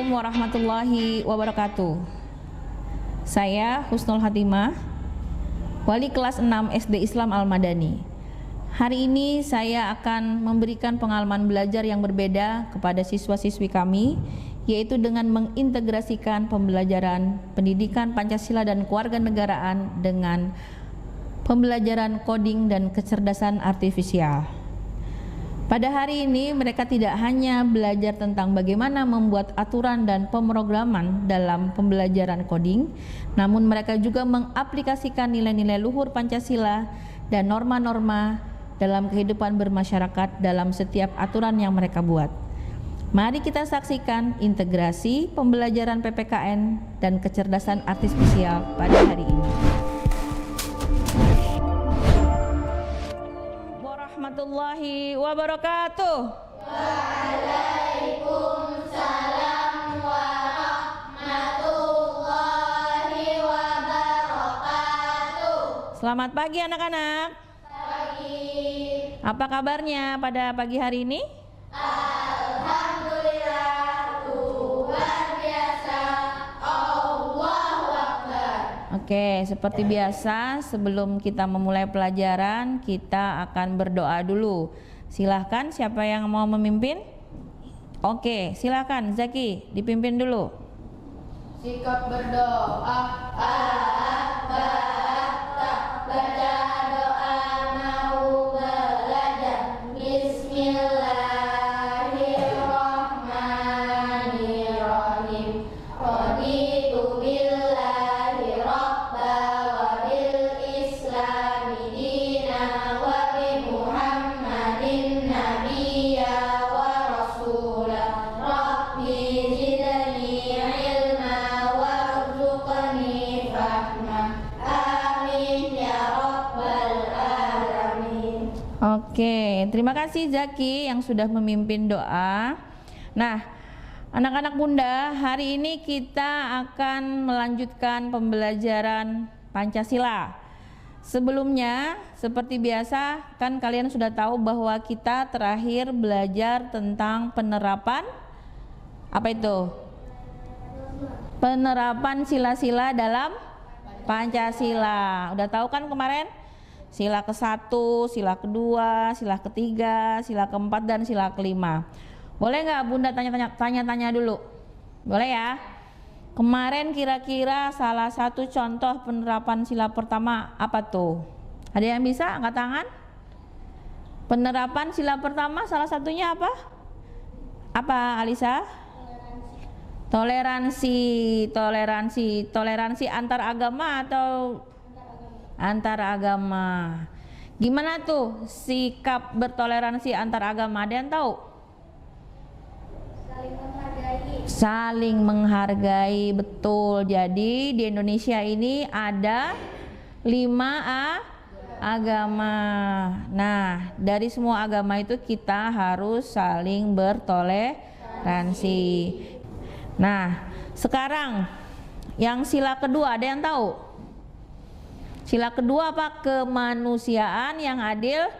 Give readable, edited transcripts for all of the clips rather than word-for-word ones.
Assalamualaikum warahmatullahi wabarakatuh. Saya Husnul Hatimah, wali kelas 6 SD Islam Al-Madani. Hari ini saya akan memberikan pengalaman belajar yang berbeda kepada siswa-siswi kami, yaitu dengan mengintegrasikan pembelajaran pendidikan Pancasila dan kewarganegaraan dengan pembelajaran coding dan kecerdasan artifisial. Pada hari ini mereka tidak hanya belajar tentang bagaimana membuat aturan dan pemrograman dalam pembelajaran coding, namun mereka juga mengaplikasikan nilai-nilai luhur Pancasila dan norma-norma dalam kehidupan bermasyarakat dalam setiap aturan yang mereka buat. Mari kita saksikan integrasi pembelajaran PPKN dan kecerdasan artifisial pada hari ini. Warahmatullahi wabarakatuh. Waalaikumsalam warahmatullahi wabarakatuh. Selamat pagi anak-anak. Pagi. Apa kabarnya pada pagi hari ini? Alhamdulillah, luar biasa. Allahu Akbar. Oke, seperti biasa sebelum kita memulai pelajaran kita akan berdoa dulu. Silahkan siapa yang mau memimpin? Oke, silahkan Zaki dipimpin dulu. Sikap berdoa. Baca doa mau belajar. Bismillahirrahmanirrahim. Raditu billahi rabba wa bil islami dina wa bi Muhammadin nabiyya wa rasula. Rabbi zidni ilma warzuqni fahma. Amin ya rabbal alamin. Oke, terima kasih Zaki yang sudah memimpin doa. Nah, anak-anak Bunda, hari ini kita akan melanjutkan pembelajaran Pancasila. Sebelumnya, seperti biasa, kan kalian sudah tahu bahwa kita terakhir belajar tentang penerapan apa itu? Penerapan sila-sila dalam Pancasila. Udah tahu kan kemarin? Sila ke-1, sila ke-2, sila ke-3, sila ke-4 dan sila ke-5. Boleh nggak Bunda tanya-tanya dulu? Boleh ya? Kemarin kira-kira salah satu contoh penerapan sila pertama apa tuh? Ada yang bisa angkat tangan? Penerapan sila pertama salah satunya apa? Apa Alisa? Toleransi antar agama atau antar agama. Gimana tuh sikap bertoleransi antar agama? Ada yang tahu? Saling menghargai, betul. Jadi di Indonesia ini ada 5 agama. Nah, dari semua agama itu kita harus saling bertoleransi. Nah, sekarang yang sila kedua ada yang tahu? Sila kedua apa? Kemanusiaan yang adil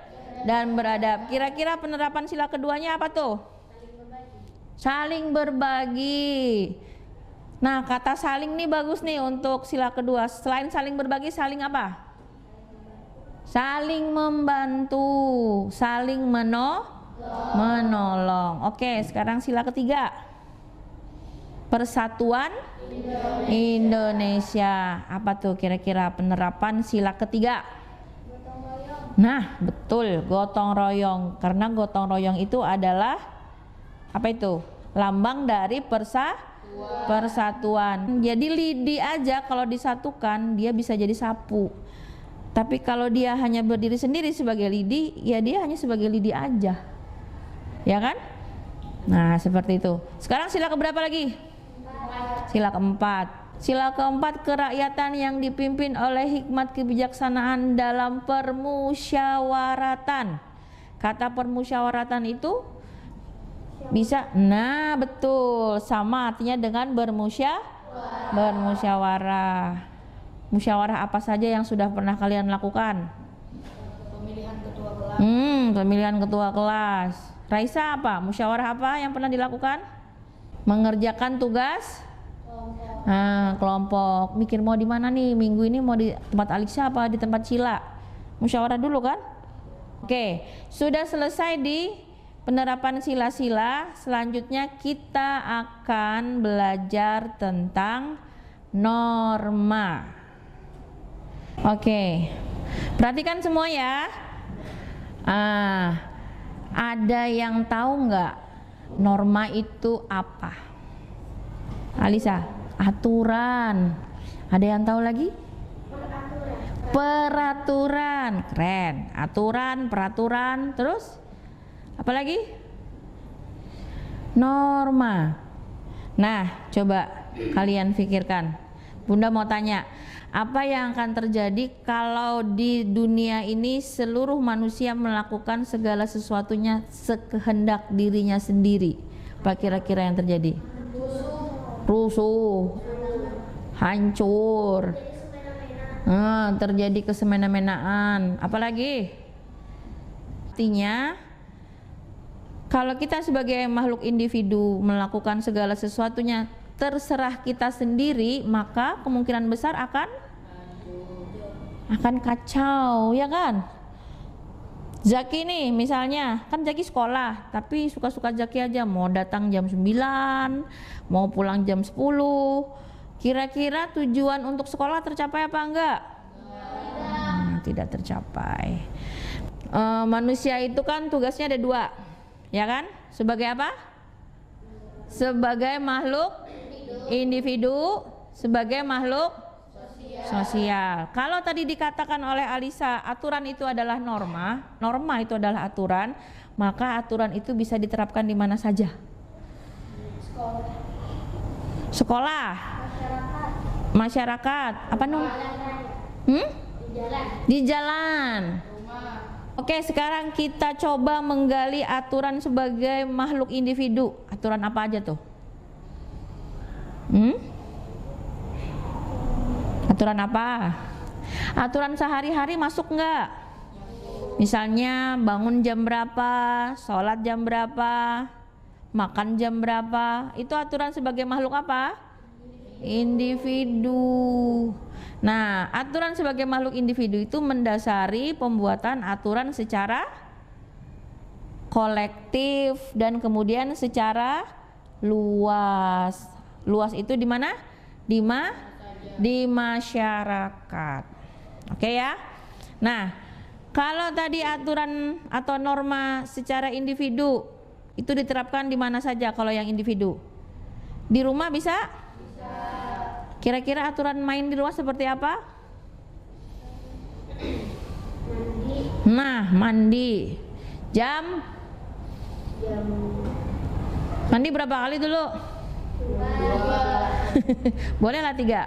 dan beradab. Kira-kira penerapan sila keduanya apa tuh? Saling berbagi. Nah, kata saling nih bagus nih untuk sila kedua. Selain saling berbagi, saling apa? Saling membantu, saling menolong. Oke, sekarang sila ketiga. Persatuan Indonesia. Apa tuh kira-kira penerapan sila ketiga? Nah, betul, gotong royong. Karena gotong royong itu adalah apa itu? Lambang dari persatuan. Jadi lidi aja kalau disatukan dia bisa jadi sapu. Tapi kalau dia hanya berdiri sendiri sebagai lidi, ya dia hanya sebagai lidi aja. Ya kan? Nah, seperti itu. Sekarang sila keberapa lagi? Sila keempat. Sila keempat, kerakyatan yang dipimpin oleh hikmat kebijaksanaan dalam permusyawaratan. Kata permusyawaratan itu bisa, nah betul, sama artinya dengan bermusyawarah. Musyawarah apa saja yang sudah pernah kalian lakukan? Pemilihan ketua kelas. Pemilihan ketua kelas. Raisa apa? Musyawarah apa yang pernah dilakukan? mengerjakan tugas kelompok. Mikir mau di mana nih minggu ini, mau di tempat Alisa apa di tempat Cila? Musyawarah dulu kan? Oke, sudah selesai di penerapan sila-sila. Selanjutnya kita akan belajar tentang norma. Oke, perhatikan semua ya. Ada yang tahu nggak norma itu apa? Alisa, aturan. Ada yang tahu lagi? Peraturan. Keren. Aturan, peraturan, terus apa lagi? Norma. Nah, coba kalian pikirkan. Bunda mau tanya, apa yang akan terjadi kalau di dunia ini seluruh manusia melakukan segala sesuatunya sekehendak dirinya sendiri? Apa kira-kira yang terjadi? Rusuh, hancur, terjadi kesemena-menaan. Apalagi? Artinya, kalau kita sebagai makhluk individu melakukan segala sesuatunya terserah kita sendiri, maka kemungkinan besar akan kacau, ya kan? Zaki nih misalnya, kan Zaki sekolah, tapi suka-suka Zaki aja, mau datang jam 9, mau pulang jam 10. Kira-kira tujuan untuk sekolah tercapai apa enggak? Tidak tercapai. Manusia itu kan tugasnya ada 2, ya kan? Sebagai apa? Sebagai makhluk individu, sebagai makhluk sosial. Kalau tadi dikatakan oleh Alisa, aturan itu adalah norma, norma itu adalah aturan, maka aturan itu bisa diterapkan di mana saja. Sekolah, masyarakat, apa nom? Di jalan. Oke, sekarang kita coba menggali aturan sebagai makhluk individu. Aturan apa aja tuh? Aturan apa? Aturan sehari-hari masuk nggak? Misalnya bangun jam berapa, sholat jam berapa, makan jam berapa. Itu aturan sebagai makhluk apa? Individu. Nah, aturan sebagai makhluk individu itu mendasari pembuatan aturan secara kolektif dan kemudian secara luas. Luas itu di mana? Di masyarakat. Oke ya. Nah, kalau tadi aturan atau norma secara individu itu diterapkan di mana saja kalau yang individu? Di rumah bisa? Kira-kira aturan main di rumah seperti apa? Nah, mandi. Jam? Mandi berapa kali dulu? 2. Boleh lah 3?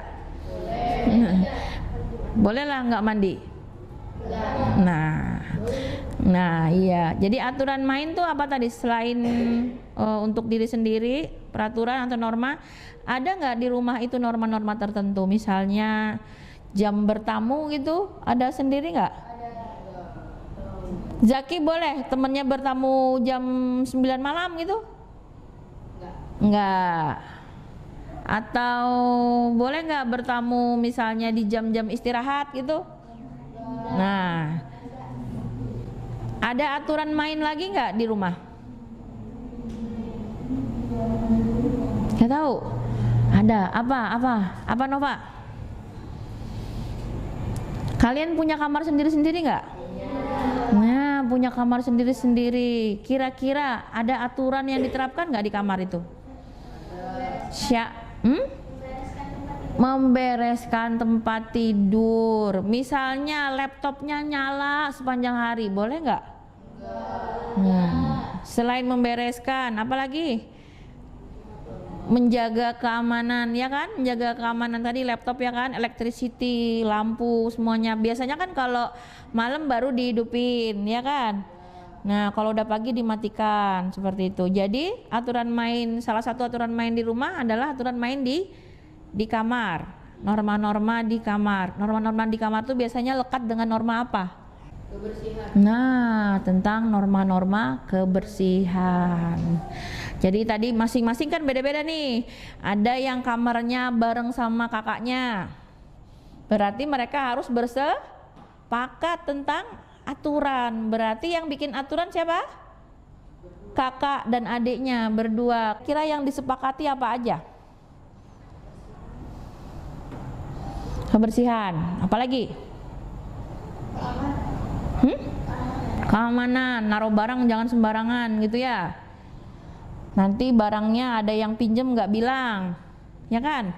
Boleh lah nggak mandi? Nah iya. Jadi aturan main tuh apa tadi? Selain untuk diri sendiri, peraturan atau norma, ada nggak di rumah itu norma-norma tertentu? Misalnya jam bertamu gitu, ada sendiri nggak? Zaki boleh temennya bertamu jam 9 malam gitu? Enggak. Atau boleh nggak bertamu misalnya di jam-jam istirahat gitu? Nah, ada aturan main lagi nggak di rumah? Nggak tahu. Ada apa Nova? Kalian punya kamar sendiri-sendiri nggak? Nah, punya kamar sendiri-sendiri. Kira-kira ada aturan yang diterapkan nggak di kamar itu? Membereskan tempat tidur. Misalnya laptopnya nyala sepanjang hari, boleh nggak? Selain membereskan, apalagi? Menjaga keamanan, ya kan? Menjaga keamanan tadi laptop ya kan, electricity, lampu semuanya. Biasanya kan kalau malam baru dihidupin, ya kan? Nah, kalau udah pagi dimatikan seperti itu. Jadi aturan main, salah satu aturan main di rumah adalah aturan main di kamar. Norma-norma di kamar. Norma-norma di kamar tuh biasanya lekat dengan norma apa? Kebersihan. Nah, tentang norma-norma kebersihan. Jadi tadi masing-masing kan beda-beda nih. Ada yang kamarnya bareng sama kakaknya. Berarti mereka harus bersepakat tentang aturan. Berarti yang bikin aturan siapa? Kakak dan adiknya berdua. Kira yang disepakati apa aja? Kebersihan. Apalagi? Keamanan. Naruh barang jangan sembarangan gitu ya. Nanti barangnya ada yang pinjem nggak bilang, ya kan?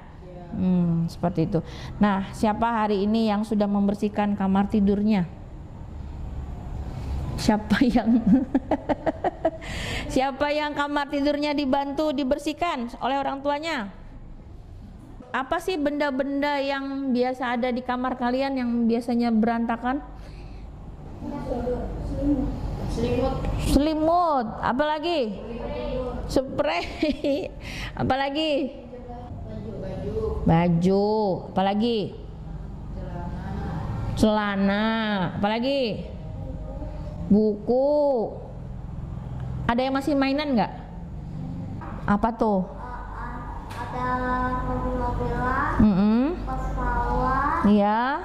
Seperti itu. Nah, siapa hari ini yang sudah membersihkan kamar tidurnya? Siapa yang siapa yang kamar tidurnya dibantu dibersihkan oleh orang tuanya? Apa sih benda-benda yang biasa ada di kamar kalian yang biasanya berantakan? Selimut. Apalagi? Spray. Apalagi? Baju. Apalagi? Celana. Apalagi? Buku. Ada yang masih mainan nggak? Apa tuh? Ada mobil-mobilan, pesawat, Iya.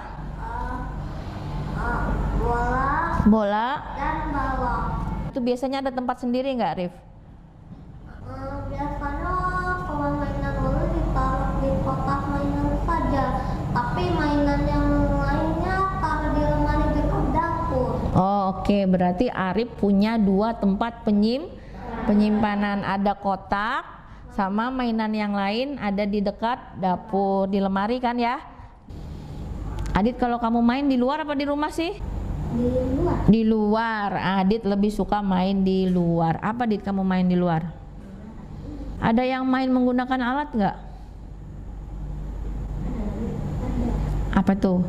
Bola. dan balon. Itu biasanya ada tempat sendiri nggak, Rif? Biasanya kalau mainan bola ditaruh di kotak mainan saja, tapi mainan yang lainnya taruh di lemari dekat dapur. Oh, oke. Berarti Arif punya 2 tempat penyimpanan. Ada kotak sama mainan yang lain ada di dekat dapur, di lemari kan ya? Adit, kalau kamu main di luar apa di rumah sih? Di luar. Di luar. Adit lebih suka main di luar. Apa Adit kamu main di luar? Ada yang main menggunakan alat nggak? Apa tuh?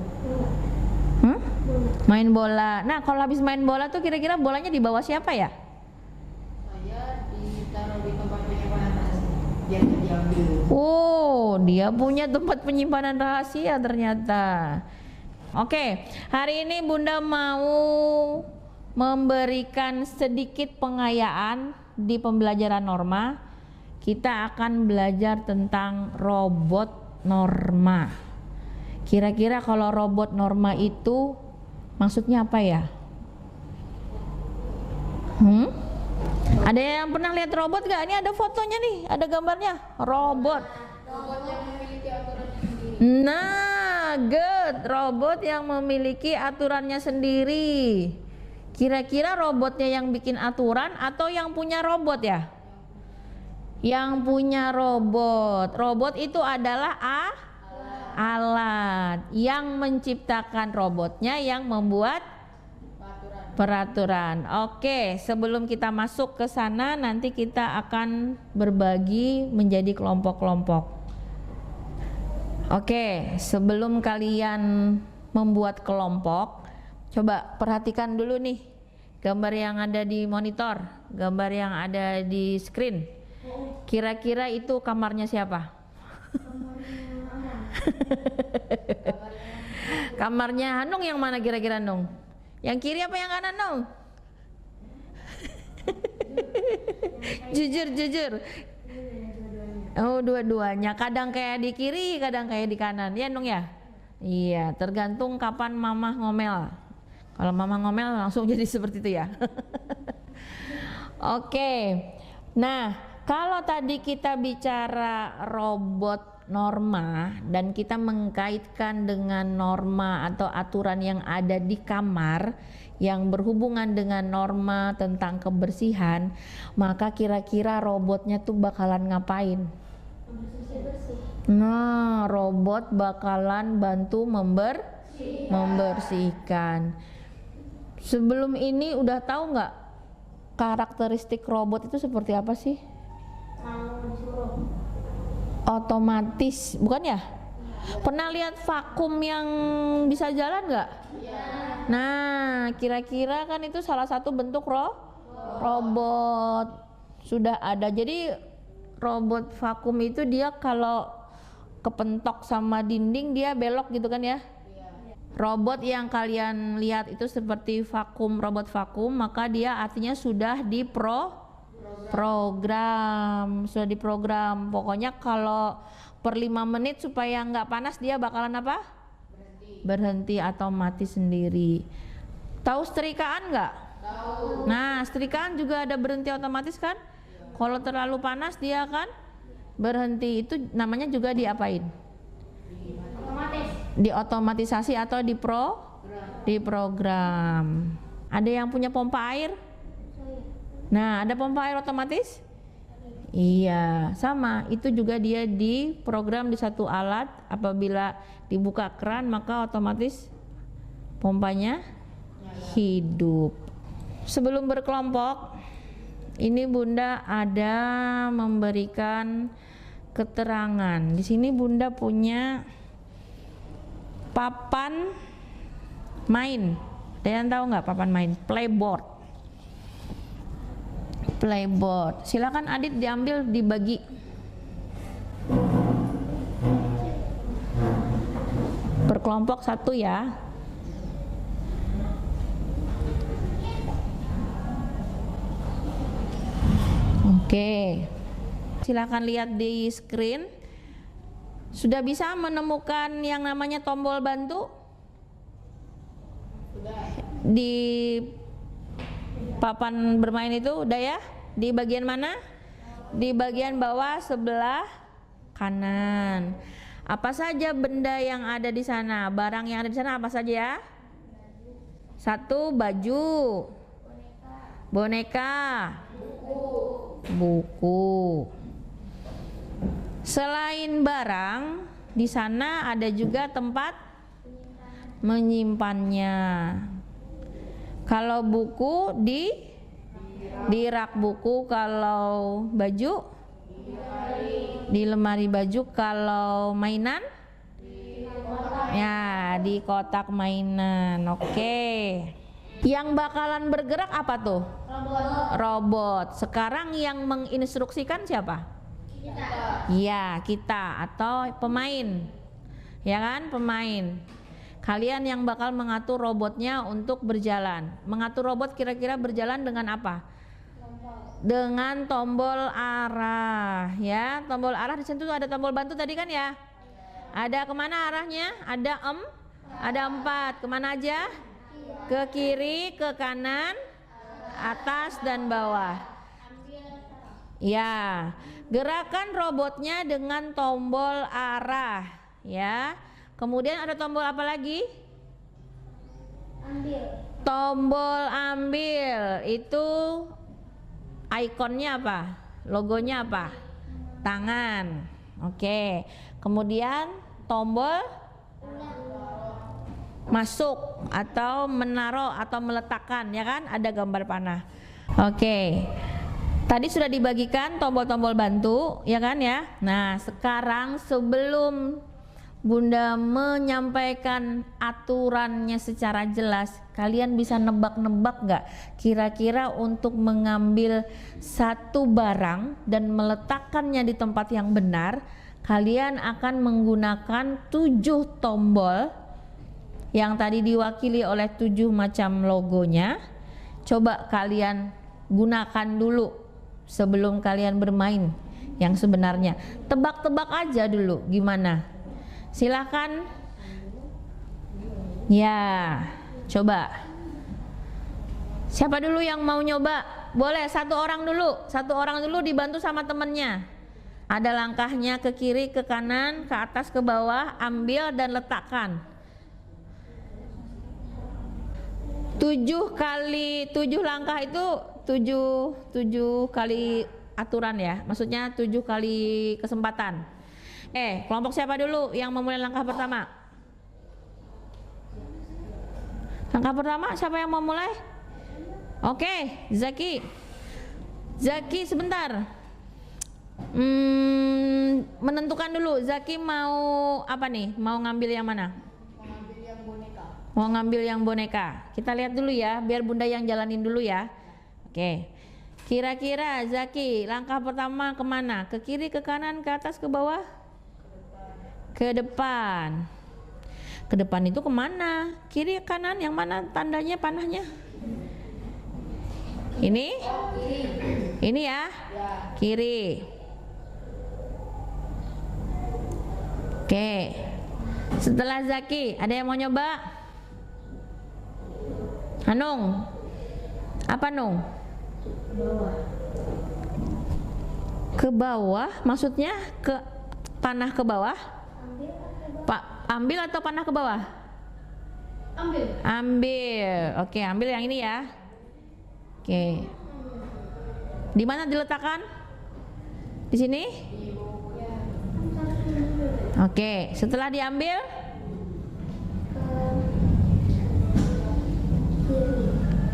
Main bola. Nah, kalau habis main bola tuh kira-kira bolanya dibawa siapa ya? Saya ditaruh di tempat penyimpanan rahasia biar nggak diambil. Oh, dia punya tempat penyimpanan rahasia ternyata. Oke, hari ini Bunda mau memberikan sedikit pengayaan di pembelajaran norma. Kita akan belajar tentang robot norma. Kira-kira kalau robot norma itu maksudnya apa ya? Ada yang pernah lihat robot gak? Ini ada fotonya nih, ada gambarnya. Robot. Robot yang memiliki aturannya sendiri. Nah, good. Robot yang memiliki aturannya sendiri. Kira-kira robotnya yang bikin aturan atau yang punya robot ya? Yang punya robot. Robot itu adalah alat. Yang menciptakan robotnya yang membuat peraturan. Oke, sebelum kita masuk ke sana, nanti kita akan berbagi menjadi kelompok-kelompok. Oke, sebelum kalian membuat kelompok, coba perhatikan dulu nih gambar yang ada di monitor, gambar yang ada di screen. Kira-kira itu kamarnya siapa? Kamarnya Hanung yang mana kira-kira, Nung? Yang kiri apa yang kanan, Nung? Jujur. Oh, dua-duanya. Kadang kayak di kiri, kadang kayak di kanan. Ya, Nung ya? Iya, tergantung kapan Mama ngomel. Kalau Mama ngomel langsung jadi seperti itu ya. Oke. Nah, kalau tadi kita bicara robot norma dan kita mengkaitkan dengan norma atau aturan yang ada di kamar yang berhubungan dengan norma tentang kebersihan, maka kira-kira robotnya tuh bakalan ngapain? Nah, robot bakalan bantu membersihkan. Sebelum ini udah tahu nggak karakteristik robot itu seperti apa sih? Otomatis, bukan ya? Pernah lihat vakum yang bisa jalan nggak? Nah, kira-kira kan itu salah satu bentuk robot sudah ada. Jadi robot vakum itu dia kalau kepentok sama dinding dia belok gitu kan ya? Robot yang kalian lihat itu seperti robot vakum, maka dia artinya sudah Program, sudah diprogram. Pokoknya kalau per 5 menit supaya nggak panas dia bakalan apa? Berhenti atau mati sendiri. Tahu setrikaan nggak? Tahu. Nah, setrikaan juga ada berhenti otomatis kan? Kalau terlalu panas dia akan berhenti. Itu namanya juga diapain? Otomatis. Diotomatisasi atau diprogram. Ada yang punya pompa air? Nah, ada pompa air otomatis? Iya, sama. Itu juga dia diprogram di satu alat. Apabila dibuka keran maka otomatis pompanya hidup. Sebelum berkelompok, ini Bunda ada memberikan keterangan. Di sini Bunda punya papan main. Ada yang tahu nggak papan main? Playboard. Silakan Adit diambil, dibagi. Berkelompok satu ya. Oke. Silakan lihat di screen. Sudah bisa menemukan yang namanya tombol bantu? Di papan bermain itu udah ya? Di bagian mana? Di bagian bawah sebelah kanan. Apa saja benda yang ada di sana? Barang yang ada di sana apa saja ya? Satu, baju, boneka, buku. Selain barang, di sana ada juga tempat menyimpannya. Kalau buku di rak buku, kalau baju di lemari baju, kalau mainan ya di kotak mainan. Oke. Yang bakalan bergerak apa tuh? Robot. Sekarang yang menginstruksikan siapa? Ya, kita atau pemain. Ya kan, pemain. Kalian yang bakal mengatur robotnya untuk berjalan. Mengatur robot kira-kira berjalan dengan apa? Dengan tombol arah, ya. Tombol arah di situ ada tombol bantu tadi kan ya? Ada kemana arahnya? Ada 4. Kemana aja? Ke kiri, ke kanan, atas dan bawah. Ya. Gerakan robotnya dengan tombol arah, ya. Kemudian ada tombol apa lagi? Ambil. Tombol ambil. Itu ikonnya apa? Logonya apa? Tangan. Oke. Kemudian tombol masuk atau menaruh atau meletakkan, ya kan? Ada gambar panah. Oke. Tadi sudah dibagikan tombol-tombol bantu, ya kan ya? Nah, sekarang sebelum Bunda menyampaikan aturannya secara jelas, kalian bisa nebak-nebak gak kira-kira untuk mengambil satu barang dan meletakkannya di tempat yang benar, kalian akan menggunakan 7 tombol yang tadi diwakili oleh 7 macam logonya. Coba kalian gunakan dulu sebelum kalian bermain yang sebenarnya. Tebak-tebak aja dulu gimana? Silakan. Ya, coba. Siapa dulu yang mau nyoba? Boleh satu orang dulu dibantu sama temennya. Ada langkahnya ke kiri, ke kanan, ke atas, ke bawah, ambil dan letakkan. 7 kali 7 langkah itu 7 kali aturan ya. Maksudnya 7 kali kesempatan. Kelompok siapa dulu yang memulai langkah pertama? Langkah pertama siapa yang mau mulai? Oke, Zaki. Zaki sebentar. Menentukan dulu Zaki mau apa nih? Mau ngambil yang mana? Mengambil yang boneka. Mau ngambil yang boneka. Kita lihat dulu ya, biar Bunda yang jalanin dulu ya. Oke. Kira-kira Zaki langkah pertama kemana? Ke kiri, ke kanan, ke atas, ke bawah? Ke depan. Ke depan itu kemana? Kiri, kanan, yang mana tandanya panahnya? Ini? Kiri. Ini ya? Ya. Kiri. Oke. Setelah Zaki, ada yang mau nyoba? Hanung. Apa Nung? Ke bawah, maksudnya ke panah ke bawah? Pak, ambil atau panah ke bawah? Ambil. Ambil. Oke, ambil yang ini ya. Oke. Di mana diletakkan? Di sini? Oke, setelah diambil,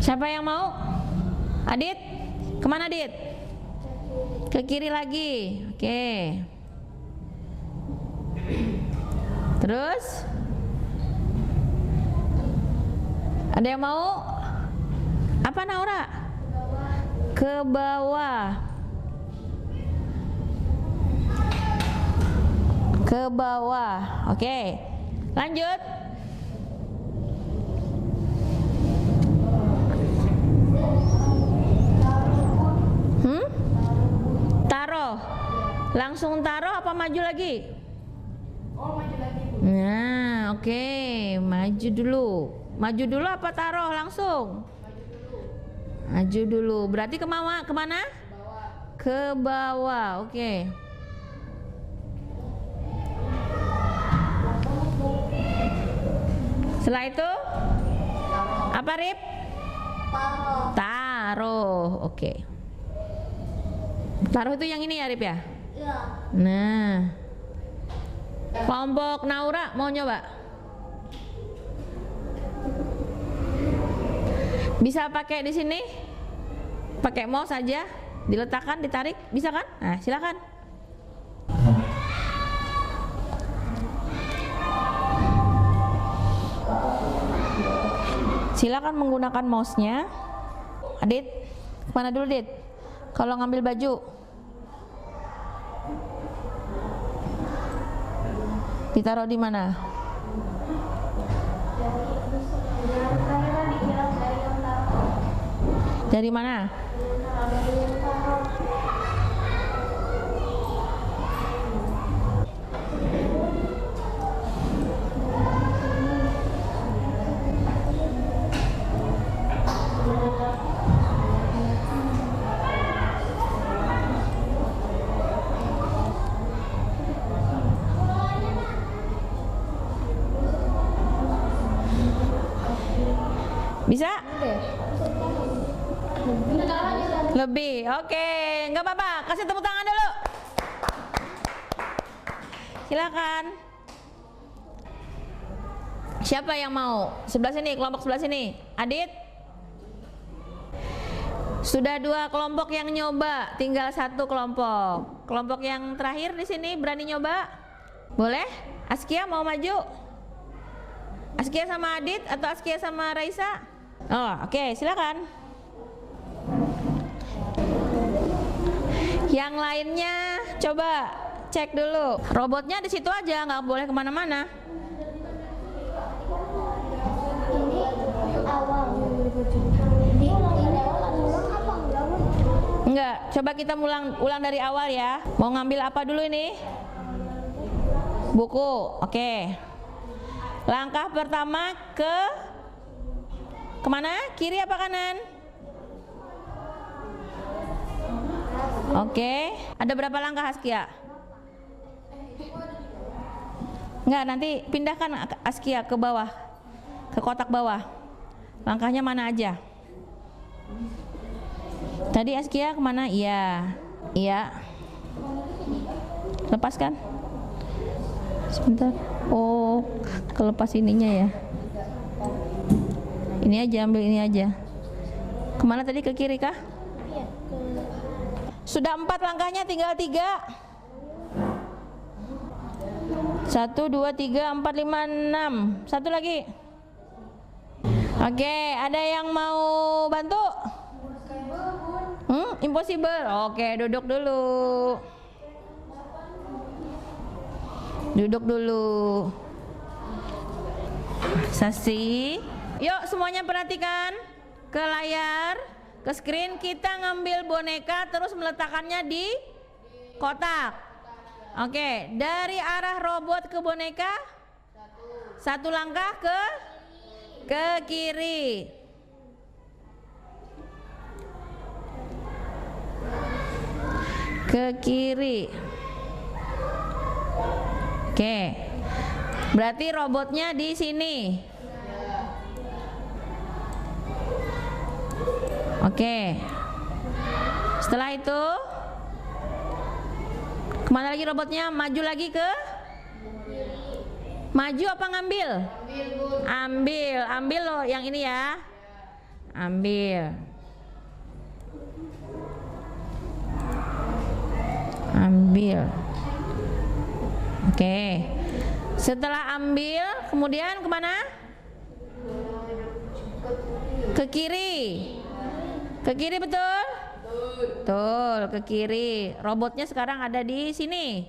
siapa yang mau? Adit? Kemana Adit? Ke kiri lagi. Oke. Terus? Ada yang mau? Apa Naura? Ke bawah. Ke bawah. Oke. Lanjut. Taruh. Langsung taruh apa maju lagi? Oh, maju lagi, Bu. Nah, oke. Maju dulu. Maju dulu apa taruh langsung? Maju dulu. Maju dulu. Berarti kemana? Bawah. Ke bawah. Oke. Setelah itu apa Rip? Taruh. Oke. Taruh itu yang ini ya Rip ya? Iya. Nah. Kelompok Naura mau nyoba? Bisa pakai di sini? Pakai mouse saja, diletakkan, ditarik, bisa kan? Nah, silakan. Silakan menggunakan mouse-nya. Adit, mana dulu Dit? Kalau ngambil baju, ditaruh di mana? Dari mana? Bisa? Lebih, oke, nggak apa-apa. Kasih tepuk tangan dulu. Silakan. Siapa yang mau? Sebelah sini, kelompok sebelah sini. Adit? Sudah 2 kelompok yang nyoba, tinggal 1 kelompok. Kelompok yang terakhir di sini berani nyoba? Boleh? Askia mau maju? Askia sama Adit atau Askia sama Raisa? Oh, oke, silakan. Yang lainnya coba cek dulu. Robotnya di situ aja, nggak boleh kemana-mana. Ini awal di ulang apa enggak? Enggak, coba kita ulang dari awal ya. Mau ngambil apa dulu ini? Buku, oke. Langkah pertama kemana? Kiri apa kanan? Oke, ada berapa langkah Askia? Enggak, nanti pindahkan Askia ke bawah, ke kotak bawah. Langkahnya mana aja? Tadi Askia kemana? Iya, iya. Lepaskan. Sebentar. Oh, kelepas ininya ya. Ini aja, ambil ini aja. Kemana tadi? Ke kiri kah? Iya, Sudah 4 langkahnya, tinggal 3. 1, 2, 3, 4, 5, 6. Satu lagi. Oke, ada yang mau bantu? Impossible. Oke, duduk dulu. Duduk dulu. Sasi. Yuk semuanya perhatikan ke layar. ke screen, kita ngambil boneka terus meletakkannya di kotak. Oke, dari arah robot ke boneka, satu langkah ke kiri. Ke kiri. Oke. Berarti robotnya di sini. Oke. Setelah itu kemana lagi robotnya? Maju lagi ke? Maju apa ngambil? Ambil loh yang ini ya. Ambil. Oke. Setelah ambil, kemudian kemana? Ke kiri. Ke kiri betul? Betul, ke kiri. Robotnya sekarang ada di sini.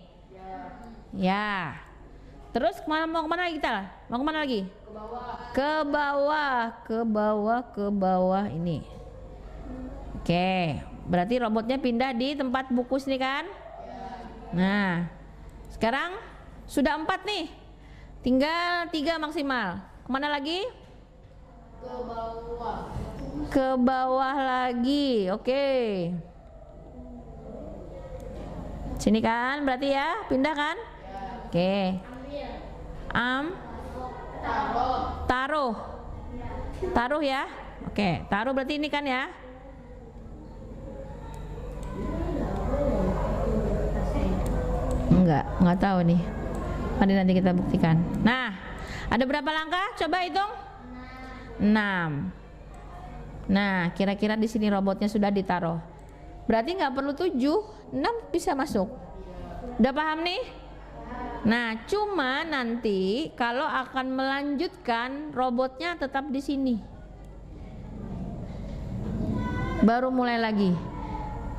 Ya. Terus mau kemana lagi kita? Mau kemana lagi? Ke bawah ini. Oke. Berarti robotnya pindah di tempat buku sini kan? Nah, sekarang sudah 4 nih. Tinggal 3 maksimal. Kemana lagi? Ke bawah lagi. Oke. Sini kan berarti ya, pindah kan? Oke. Taruh ya. Oke, taruh berarti ini kan ya? Enggak tahu nih. Mari nanti kita buktikan. Nah, ada berapa langkah? Coba hitung. 6. Nah, kira-kira di sini robotnya sudah ditaruh. Berarti nggak perlu 7, 6 bisa masuk. Udah paham nih? Nah, cuma nanti kalau akan melanjutkan robotnya tetap di sini. Baru mulai lagi.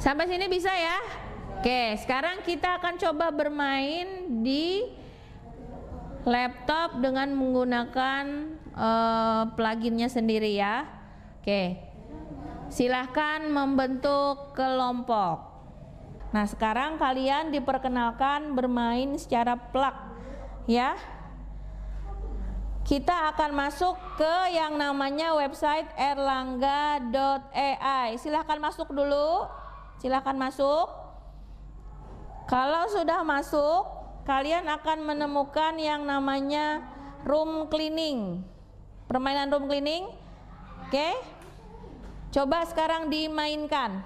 Sampai sini bisa ya? Oke, sekarang kita akan coba bermain di laptop dengan menggunakan pluginnya sendiri ya. Oke, silahkan membentuk kelompok. Nah, sekarang kalian diperkenalkan bermain secara plug ya. Kita akan masuk ke yang namanya website erlangga.ai. Silahkan masuk dulu. Silahkan masuk. Kalau sudah masuk, kalian akan menemukan yang namanya room cleaning. Permainan room cleaning. Oke. Coba sekarang dimainkan.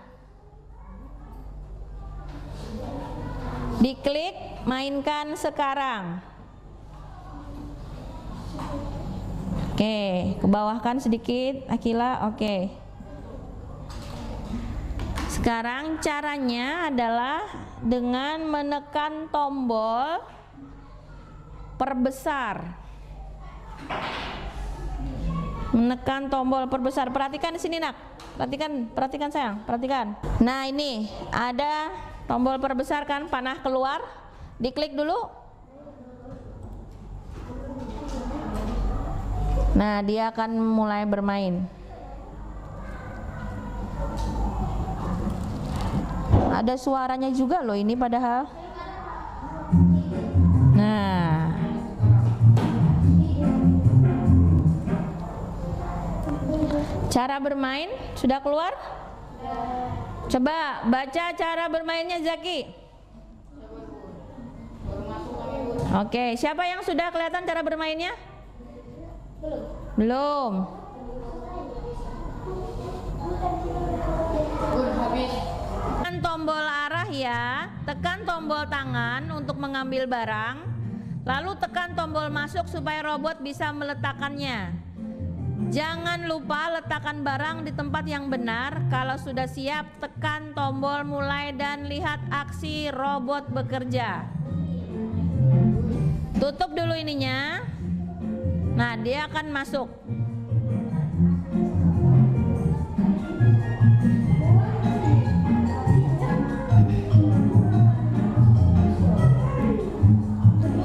Diklik mainkan sekarang. Oke, ke bawahkan sedikit Akila. Oke. Sekarang caranya adalah dengan menekan tombol perbesar. Menekan tombol perbesar. Perhatikan di sini nak. Perhatikan sayang. Perhatikan. Nah, ini ada tombol perbesar kan, panah keluar. Diklik dulu. Nah, dia akan mulai bermain. Ada suaranya juga loh ini padahal. Nah, cara bermain sudah keluar? Coba baca cara bermainnya Zaki. Oke, siapa yang sudah kelihatan cara bermainnya? Belum. Tekan tombol arah ya, tekan tombol tangan untuk mengambil barang, lalu tekan tombol masuk supaya robot bisa meletakkannya. Jangan lupa letakkan barang di tempat yang benar. Kalau sudah siap, tekan tombol mulai dan lihat aksi robot bekerja. Tutup dulu ininya. Nah, dia akan masuk.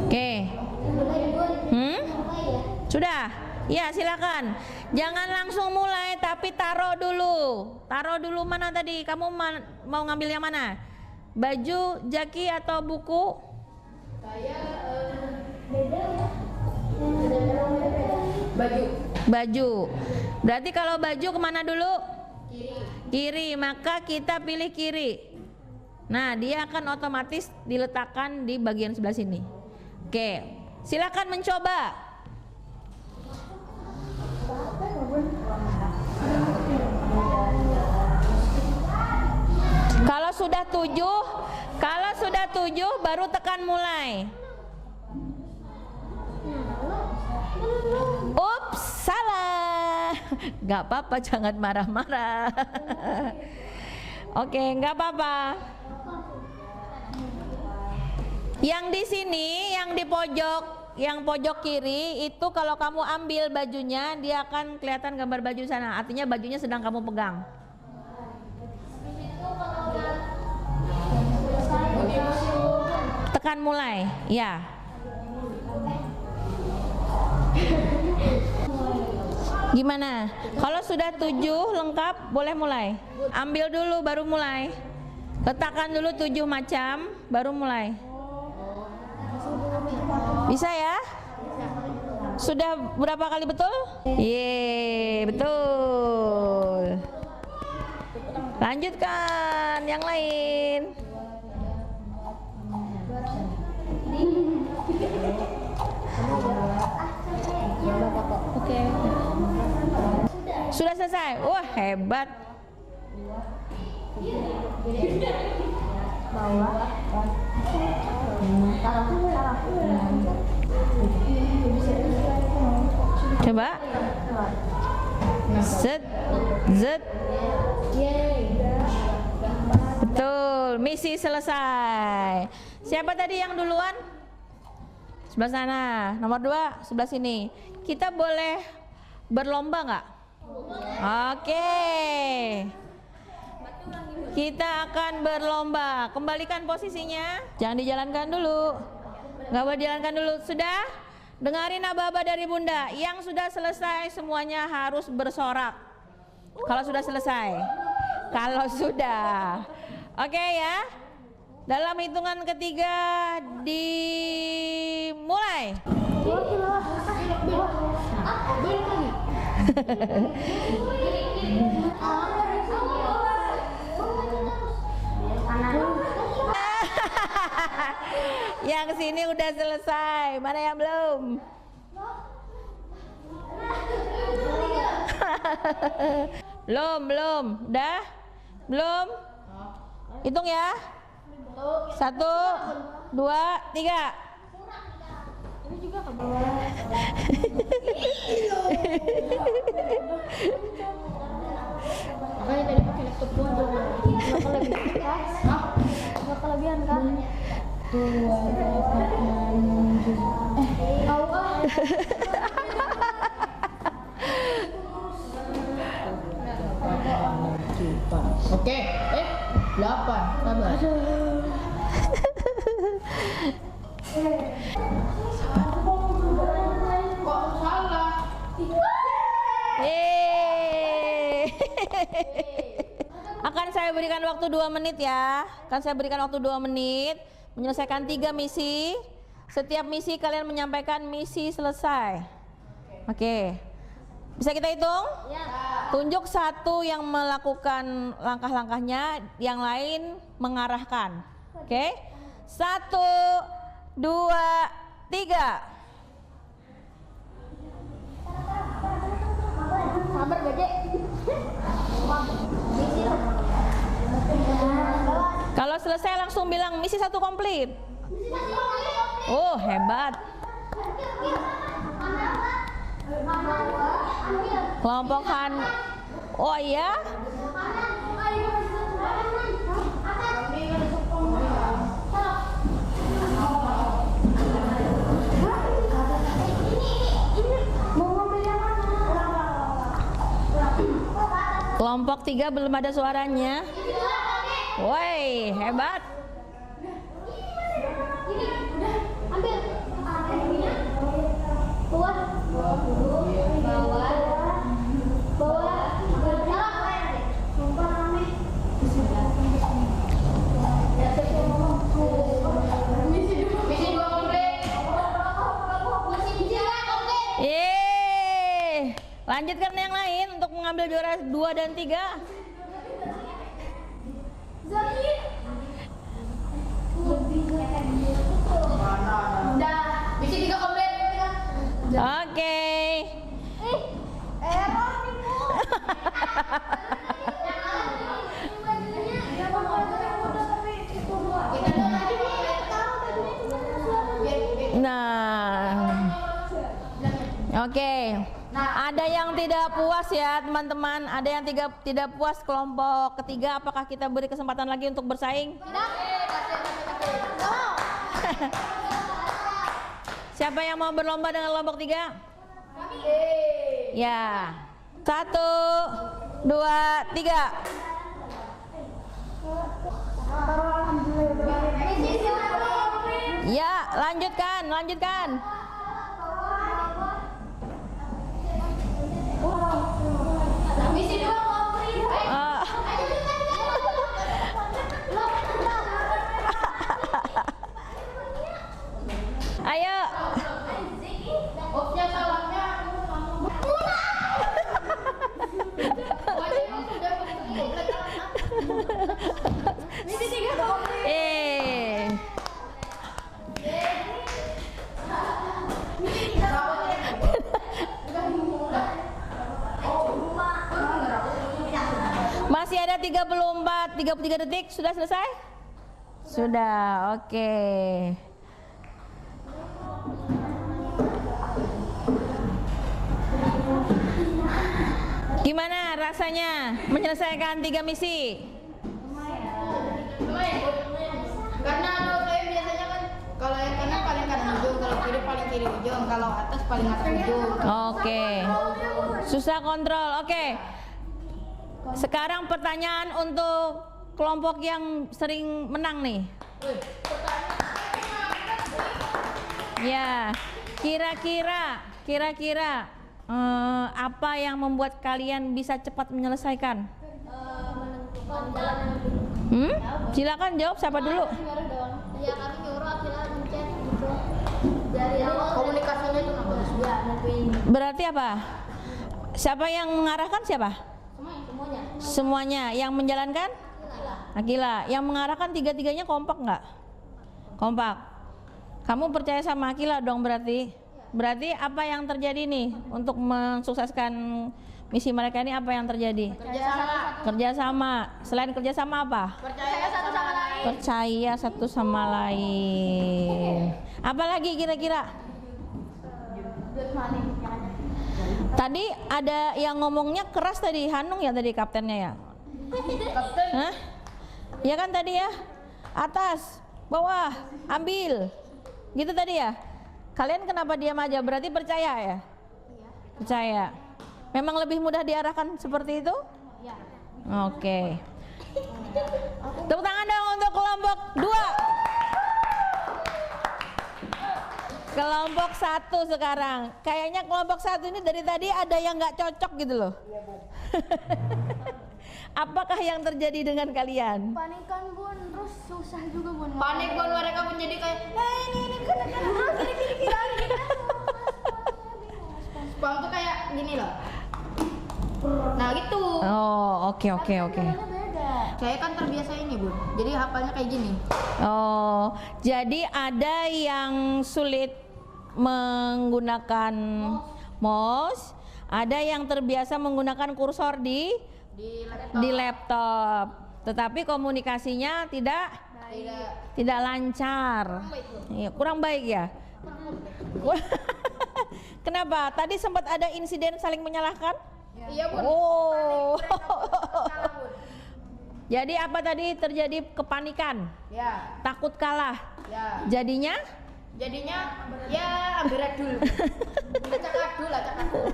Oke. Sudah? Ya, silakan. Jangan langsung mulai, tapi tapi taruh dulu mana tadi? Kamu mau ngambil yang mana? Baju, jaki atau buku? Saya Baju. Berarti kalau baju kemana dulu? kiri. Kiri, maka kita pilih kiri. Nah, dia akan otomatis diletakkan di bagian sebelah sini. Oke, silakan mencoba. Kalau sudah tujuh, baru tekan mulai. Ups, salah. Gak apa-apa, jangan marah-marah. Oke, gak apa-apa. Yang di sini, yang di pojok kiri itu kalau kamu ambil bajunya, dia akan kelihatan gambar baju di sana. Artinya bajunya sedang kamu pegang. Tekan mulai, ya. Gimana? Kalau sudah 7 lengkap, boleh mulai. Ambil dulu, baru mulai. Letakkan dulu 7 macam, baru mulai. Bisa ya? Sudah berapa kali betul? Yeay, betul. Lanjutkan yang lain. Oke. Sudah selesai. Wah, hebat. Coba. Zet. Betul, misi selesai. Siapa tadi yang duluan? Sebelah sana. Nomor 2 sebelah sini. Kita boleh berlomba nggak? Oke. Kita akan berlomba. Kembalikan posisinya. Jangan dijalankan dulu. Nggak boleh dijalankan dulu. Sudah? Dengarin aba-aba dari Bunda. Yang sudah selesai semuanya harus bersorak. Kalau sudah selesai. Kalau sudah. Oke ya. Dalam hitungan ketiga dimulai. Yang sini udah selesai. Mana yang belum? Belum. Udah? Belum? Hitung ya. 1, 2, 3. Ini juga ke bawah. Makanya tadi pakai laptop gua jangan. Nggak kelebihan kan? Nggak kelebihan kan? 2, 4, 6, 7. Tahu ah. Oke, 8. Sabar. Kok salah? Yeay. Akan saya berikan waktu 2 menit ya. Akan saya berikan waktu 2 menit menyelesaikan 3 misi. Setiap misi kalian menyampaikan misi selesai. Oke. Bisa kita hitung? Ya. Tunjuk satu yang melakukan langkah-langkahnya, yang lain mengarahkan. Oke? 1, 2, 3. Sabar Gede. Kalau selesai langsung bilang misi 1 komplit. Oh, hebat. Kelompokan. Oh iya? Kelompok 3 belum ada suaranya. Woi, hebat. Ambil. Bawah. Bawah. Bawah. Lanjutkan yang lain untuk mengambil juara 2 dan 3. Misi 3 komplit. Oke. Nah, oke. Ada yang tidak puas ya teman-teman. Ada yang tidak puas kelompok ketiga. Apakah kita beri kesempatan lagi untuk bersaing? Siapa yang mau berlomba dengan kelompok 3? Ya. 1, 2, 3. Ya, lanjutkan. Misi 2 komplit. Ayo. Opsnya salahnya. Wajahnya sudah Misi 3 komplit. Masih ada 33 detik. Sudah selesai? Sudah, oke. Gimana rasanya menyelesaikan 3 misi? Karena saya biasanya kan kalau yang kanan paling kanan ujung, kalau kiri paling kiri ujung, kalau atas paling atas ujung. Oke. Susah kontrol. Oke. Sekarang pertanyaan untuk kelompok yang sering menang nih. Ya, kira-kira apa yang membuat kalian bisa cepat menyelesaikan? Silakan jawab, siapa dulu? Ya kami nyuruh akhirnya mencet gitu. Dari awal Komunikasinya itu nggak bagus. ya nentuin Berarti apa? Siapa yang mengarahkan siapa? semuanya. Semuanya. Yang menjalankan? Akila. Yang mengarahkan tiga-tiganya kompak nggak? Kompak. Kamu percaya sama Akila dong berarti? Berarti apa yang terjadi nih untuk mensukseskan misi mereka ini, apa yang terjadi? Kerjasama. Selain kerjasama apa? Percaya satu sama lain. Percaya satu sama lain. Apalagi kira-kira? Tadi ada yang ngomongnya keras tadi, Hanung ya tadi kaptennya ya? Kapten. Hah? Ya kan tadi ya? Atas, bawah, ambil. Gitu tadi ya? Kalian kenapa diam aja? Berarti percaya ya? Percaya. Memang lebih mudah diarahkan seperti itu? Ya. Oke. Tepuk tangan dong untuk kelompok 2. Kelompok 1 sekarang. Kayaknya kelompok 1 ini dari tadi ada yang nggak cocok gitu loh. Apakah yang terjadi dengan kalian? Panikan bun, terus susah juga bun. Panik pun mereka menjadi kayak ini terus kira-kira Spam tuh kayak gini loh. Nah gitu. Oh, oke. beda. Saya kan terbiasa ini bun, jadi hafalnya kayak gini. Oh, jadi ada yang sulit menggunakan mouse, ada yang terbiasa menggunakan kursor di laptop. Tetapi komunikasinya tidak lancar. Iya, kurang baik ya. Kenapa? Tadi sempat ada insiden saling menyalahkan? Iya bun. Oh. Salah, Bun. Jadi apa tadi terjadi? Kepanikan, Ya, takut kalah. ya. Jadinya ya ambil dulu. Acak adul.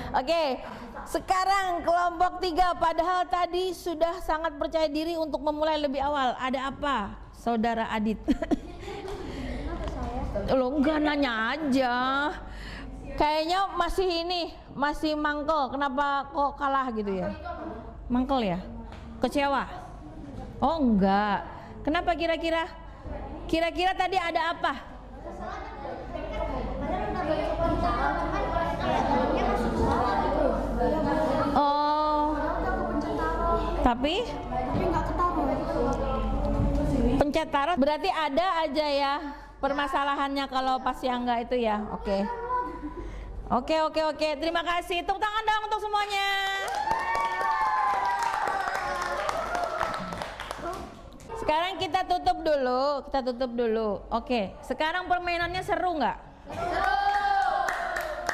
Oke, sekarang kelompok 3 padahal tadi sudah sangat percaya diri untuk memulai lebih awal. Ada apa, Saudara Adit? Lo enggak, nanya aja. Kayaknya masih mangkel. Kenapa kok kalah gitu ya? Mangkel ya? Kecewa? Oh enggak. Kenapa kira-kira? Kira-kira tadi ada apa? Tapi nggak ketaruh. pencet taruh berarti ada aja ya permasalahannya kalau pas yang enggak itu ya. Oke. Oke. Terima kasih. Tepuk tangan dong untuk semuanya. Sekarang kita tutup dulu. Oke. Sekarang permainannya seru nggak?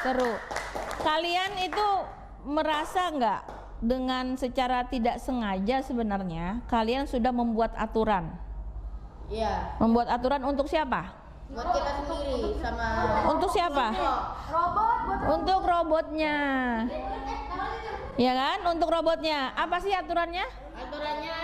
Seru. Kalian itu merasa nggak dengan secara tidak sengaja sebenarnya kalian sudah membuat aturan? Iya. Membuat aturan untuk siapa? Buat kita sendiri sama. Untuk siapa? Untuk robotnya. Ya kan? Untuk robotnya. Apa sih aturannya? Aturannya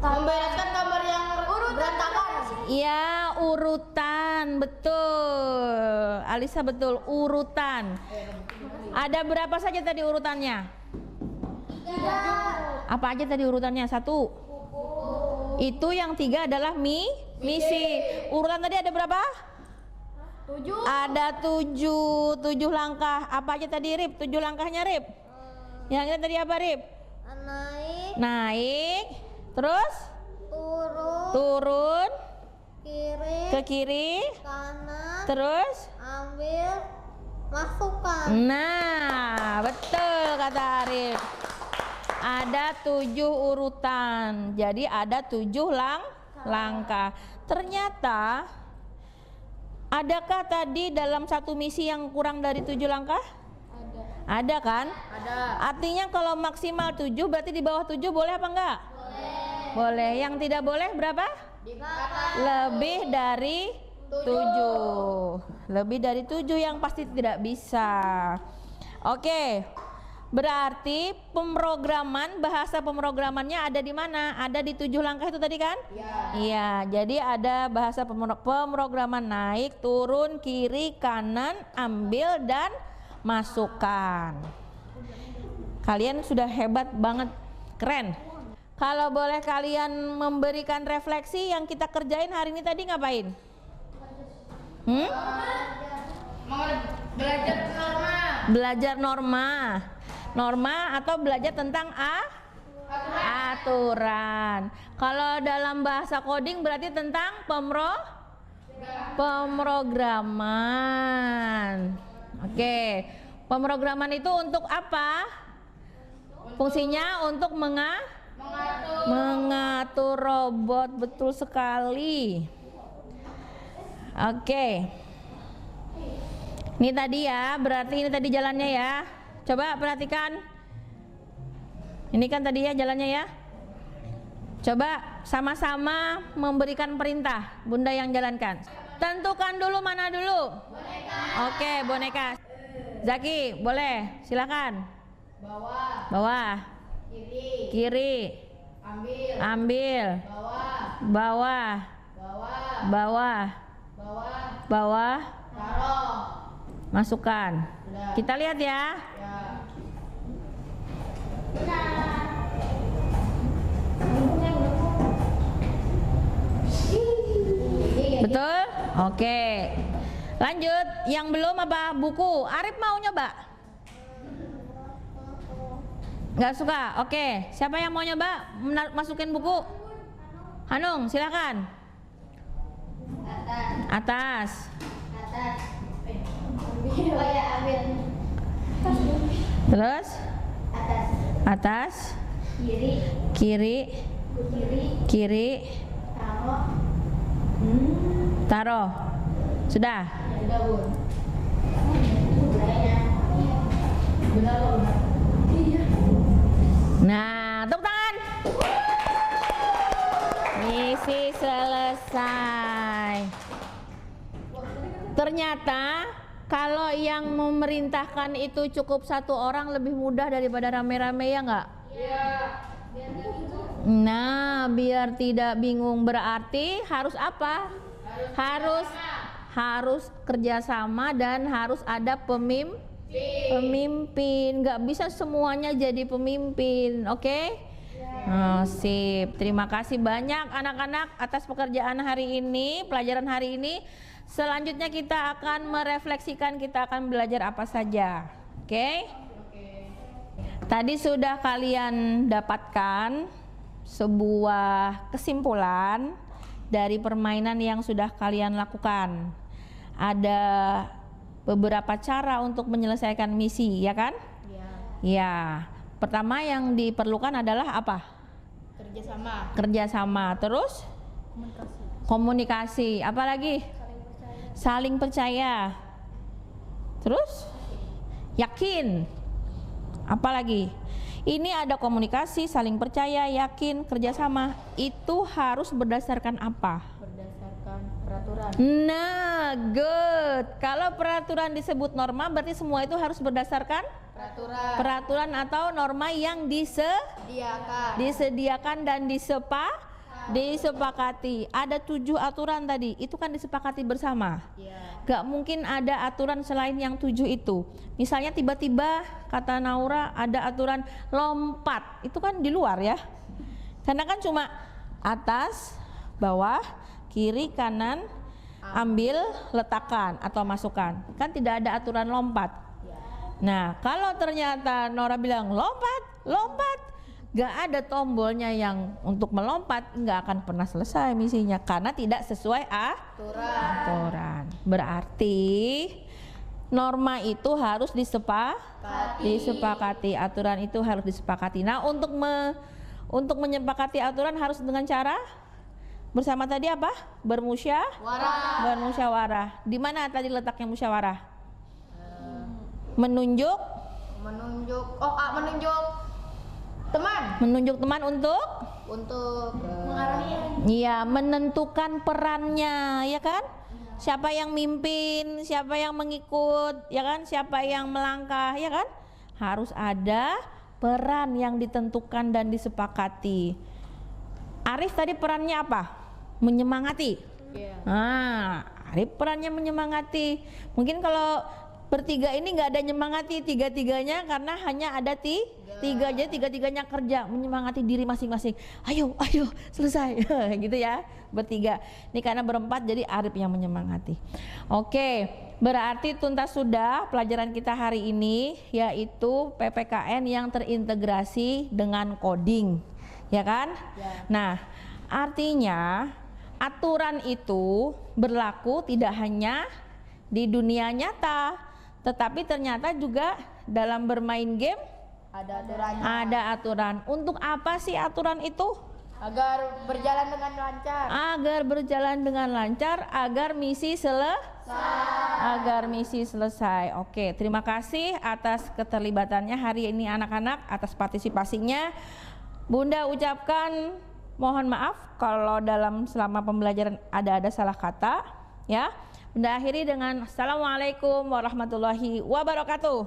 membereskan gambar yang berantakan. Iya, urutan. Betul. Alisa betul, urutan. Ada berapa saja tadi urutannya? 3. Apa aja tadi urutannya? 1. Itu yang 3 adalah misi. Urutan tadi ada berapa? 7. Ada 7 langkah. Apa aja tadi Rip? 7 langkahnya Rip. Yang tadi apa Rip? Naik. Terus? Turun. Ke kiri. Kanan, Terus? ambil, masukkan. Nah, betul kata Arif. Ada 7 urutan. Jadi ada 7 langkah. Ternyata adakah tadi dalam satu misi yang kurang dari 7 langkah? Ada kan? Ada. Artinya kalau maksimal 7 berarti di bawah 7 boleh apa enggak? Boleh. Yang tidak boleh berapa? Di atas. Lebih dari 7. Lebih dari 7 yang pasti tidak bisa. Oke. Berarti bahasa pemrogramannya ada di mana? Ada di 7 langkah itu tadi kan? Iya. Jadi ada bahasa pemrograman naik, turun, kiri, kanan, ambil dan masukkan. Kalian sudah hebat banget, keren. Kalau boleh kalian memberikan refleksi yang kita kerjain hari ini tadi ngapain? Belajar norma. Belajar norma atau belajar tentang aturan. Kalau dalam bahasa coding berarti tentang pemrograman. Oke, pemrograman itu untuk apa? Fungsinya untuk mengatur robot, betul sekali. Oke. Ini tadi ya, berarti ini tadi jalannya ya. Coba perhatikan. Ini kan tadi ya jalannya ya. Coba sama-sama memberikan perintah, Bunda yang jalankan. Tentukan dulu mana dulu? Boneka. Oke, boneka. Zaki, boleh, silakan. Bawah. Kiri. Ambil. Bawah. Taruh. Masukkan. Kita lihat ya. Betul? Oke. Lanjut, yang belum apa? Buku. Arif mau nyoba? Nggak suka? Oke. Siapa yang mau nyoba masukin buku? Hanung, silakan. Atas. Ambil. Terus? Atas. Kiri. Taruh. Sudah? Nah, tepuk tangan. Misi selesai. Ternyata kalau yang memerintahkan itu cukup 1 orang lebih mudah daripada rame-rame, ya nggak? Iya. Nah, biar tidak bingung berarti harus apa? Harus kerjasama dan harus ada pemimpin. Nggak bisa semuanya jadi pemimpin, oke? Oh, sip. Terima kasih banyak anak-anak atas pekerjaan hari ini, pelajaran hari ini. Selanjutnya kita akan merefleksikan, kita akan belajar apa saja, oke? Tadi sudah kalian dapatkan sebuah kesimpulan dari permainan yang sudah kalian lakukan. Ada beberapa cara untuk menyelesaikan misi, ya kan? Ya. Ya. Pertama yang diperlukan adalah apa? Kerjasama. Kerjasama. Terus? Komunikasi. Apa lagi? Saling percaya. Terus? Yakin. Apa lagi? Ini ada komunikasi, saling percaya, yakin, kerjasama. Itu harus berdasarkan apa? Berdasarkan peraturan. Nah, good. Kalau peraturan disebut norma, berarti semua itu harus berdasarkan Peraturan. peraturan atau norma yang disediakan dan disepakati. Ada 7 aturan tadi, itu kan disepakati bersama. Ya. Gak mungkin ada aturan selain yang 7 itu. Misalnya tiba-tiba kata Naura ada aturan lompat, itu kan di luar ya. Karena kan cuma atas, bawah, kiri, kanan, ambil, letakkan atau masukkan. Kan tidak ada aturan lompat. Nah, kalau ternyata Nora bilang lompat, gak ada tombolnya yang untuk melompat, gak akan pernah selesai misinya karena tidak sesuai aturan. Berarti norma itu harus disepakati, aturan itu harus disepakati. Nah, untuk menyepakati aturan harus dengan cara bersama tadi apa? Bermusyawarah. Di mana tadi letaknya musyawarah? Menunjuk teman untuk iya, menentukan perannya, ya kan? Siapa yang mimpin, siapa yang mengikut, ya kan? Siapa yang melangkah, ya kan? Harus ada peran yang ditentukan dan disepakati. Arif tadi perannya apa? Menyemangati. Nah, Arif perannya menyemangati. Mungkin kalau bertiga ini nggak ada nyemangati tiga-tiganya karena hanya ada tiga, jadi tiga-tiganya kerja menyemangati diri masing-masing. Ayo selesai gitu ya, bertiga. Ini karena berempat jadi Arif yang menyemangati. Oke, berarti tuntas sudah pelajaran kita hari ini, yaitu PPKN yang terintegrasi dengan coding, ya kan? Ya. Nah, artinya aturan itu berlaku tidak hanya di dunia nyata, tetapi ternyata juga dalam bermain game ada aturannya. Ada aturan. Untuk apa sih aturan itu? Agar berjalan dengan lancar. Agar berjalan dengan lancar, agar misi selesai. Oke, terima kasih atas keterlibatannya hari ini anak-anak, atas partisipasinya. Bunda ucapkan mohon maaf kalau selama pembelajaran ada salah kata, ya. Bunda akhiri dengan Assalamualaikum warahmatullahi wabarakatuh.